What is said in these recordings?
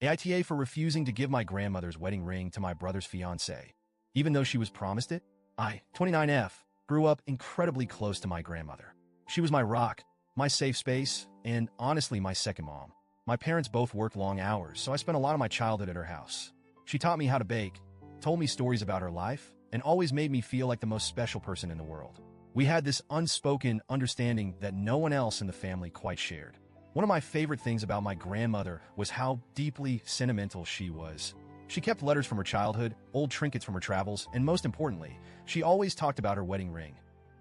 AITA for refusing to give my grandmother's wedding ring to my brother's fiancée, even though she was promised it. I, 29F, grew up incredibly close to my grandmother. She was my rock, my safe space, and honestly my second mom. My parents both worked long hours, so I spent a lot of my childhood at her house. She taught me how to bake, told me stories about her life, and always made me feel like the most special person in the world. We had this unspoken understanding that no one else in the family quite shared. One of my favorite things about my grandmother was how deeply sentimental she was. She kept letters from her childhood, old trinkets from her travels, and most importantly, she always talked about her wedding ring,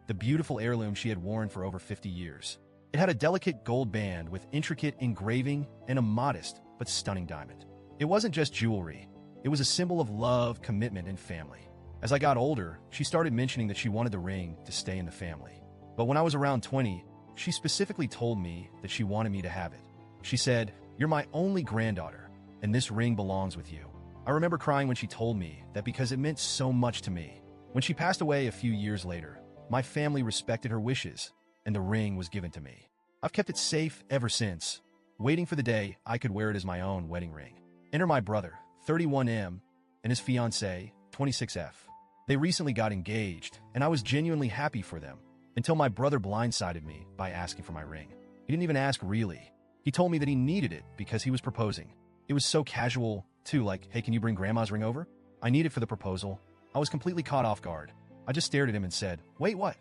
the beautiful heirloom she had worn for over 50 years. It had a delicate gold band with intricate engraving and a modest but stunning diamond. It wasn't just jewelry. It was a symbol of love, commitment, and family. As I got older, she started mentioning that she wanted the ring to stay in the family. But when I was around 20, she specifically told me that she wanted me to have it. She said, "You're my only granddaughter, and this ring belongs with you." I remember crying when she told me that because it meant so much to me. When she passed away a few years later, my family respected her wishes, and the ring was given to me. I've kept it safe ever since, waiting for the day I could wear it as my own wedding ring. Enter my brother, 31M, and his fiancée, 26F. They recently got engaged, and I was genuinely happy for them, until my brother blindsided me by asking for my ring. He didn't even ask really. He told me that he needed it because he was proposing. It was so casual, too, like, "Hey, can you bring grandma's ring over?" I need it for the proposal. I was completely caught off guard. I just stared at him and said, "Wait, what?"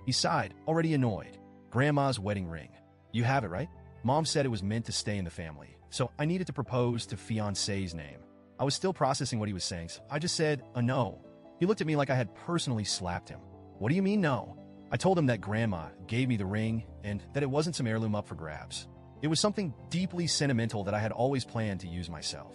He sighed, already annoyed. "Grandma's wedding ring. You have it, right?" Mom said it was meant to stay in the family, so I needed to propose to fiancé's name. I was still processing what he was saying, so I just said, no. He looked at me like I had personally slapped him. "What do you mean, no?" I told him that grandma gave me the ring and that it wasn't some heirloom up for grabs. It was something deeply sentimental that I had always planned to use myself.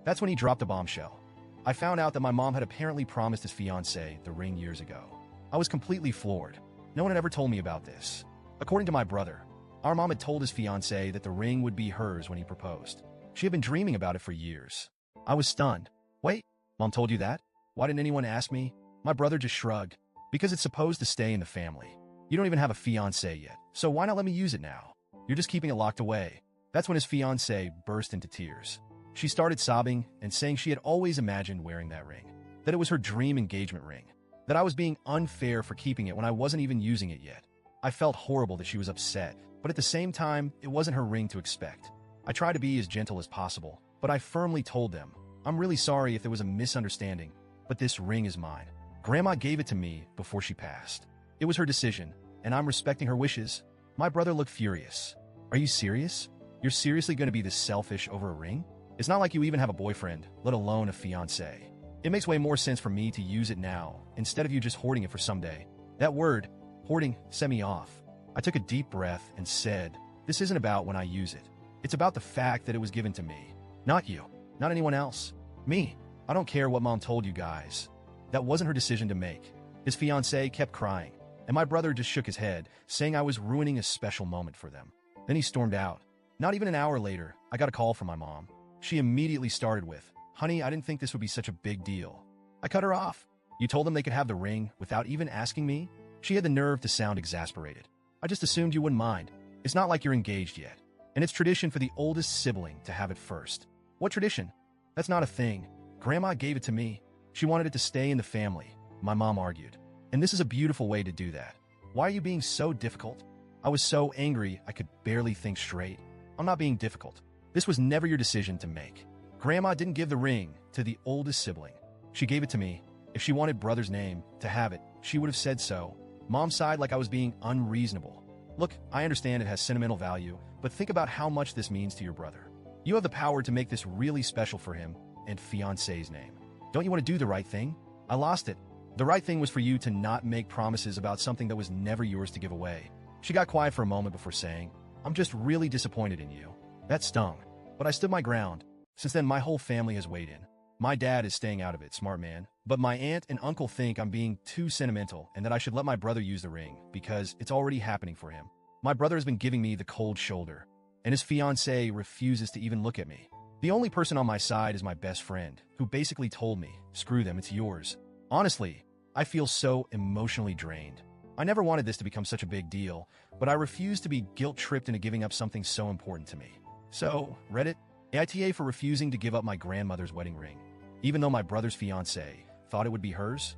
That's when he dropped a bombshell. I found out that my mom had apparently promised his fiancée the ring years ago. I was completely floored. No one had ever told me about this. According to my brother, our mom had told his fiancée that the ring would be hers when he proposed. She had been dreaming about it for years. I was stunned. "Wait, Mom told you that? Why didn't anyone ask me?" My brother just shrugged. "Because it's supposed to stay in the family. You don't even have a fiancé yet, so why not let me use it now? You're just keeping it locked away." That's when his fiancée burst into tears. She started sobbing and saying she had always imagined wearing that ring, that it was her dream engagement ring, that I was being unfair for keeping it when I wasn't even using it yet. I felt horrible that she was upset, but at the same time, it wasn't her ring to expect. I tried to be as gentle as possible, but I firmly told them, "I'm really sorry if there was a misunderstanding, but this ring is mine. Grandma gave it to me before she passed. It was her decision, and I'm respecting her wishes." My brother looked furious. "Are you serious? You're seriously going to be this selfish over a ring? It's not like you even have a boyfriend, let alone a fiancé. It makes way more sense for me to use it now, instead of you just hoarding it for someday." That word, hoarding, set me off. I took a deep breath and said, "This isn't about when I use it. It's about the fact that it was given to me. Not you, not anyone else. Me. I don't care what Mom told you guys. That wasn't her decision to make." His fiancée kept crying, and my brother just shook his head, saying I was ruining a special moment for them. Then he stormed out. Not even an hour later, I got a call from my mom. She immediately started with, "Honey, I didn't think this would be such a big deal." I cut her off. "You told them they could have the ring without even asking me?" She had the nerve to sound exasperated. "I just assumed you wouldn't mind. It's not like you're engaged yet. And it's tradition for the oldest sibling to have it first." "What tradition? That's not a thing. Grandma gave it to me. She wanted it to stay in the family," my mom argued. "And this is a beautiful way to do that. Why are you being so difficult?" I was so angry I could barely think straight. "I'm not being difficult. This was never your decision to make. Grandma didn't give the ring to the oldest sibling. She gave it to me. If she wanted brother's name to have it, she would have said so." Mom sighed like I was being unreasonable. "Look, I understand it has sentimental value, but think about how much this means to your brother. You have the power to make this really special for him and fiancé's name. Don't you want to do the right thing?" I lost it. The right thing was for you to not make promises about something that was never yours to give away. She got quiet for a moment before saying, "I'm just really disappointed in you." That stung, but I stood my ground. Since then, my whole family has weighed in. My dad is staying out of it, smart man. But my aunt and uncle think I'm being too sentimental and that I should let my brother use the ring because it's already happening for him. My brother has been giving me the cold shoulder, and his fiancée refuses to even look at me. The only person on my side is my best friend, who basically told me, "Screw them, it's yours." Honestly, I feel so emotionally drained. I never wanted this to become such a big deal, but I refuse to be guilt-tripped into giving up something so important to me. So, Reddit, AITA for refusing to give up my grandmother's wedding ring, even though my brother's fiancée thought it would be hers.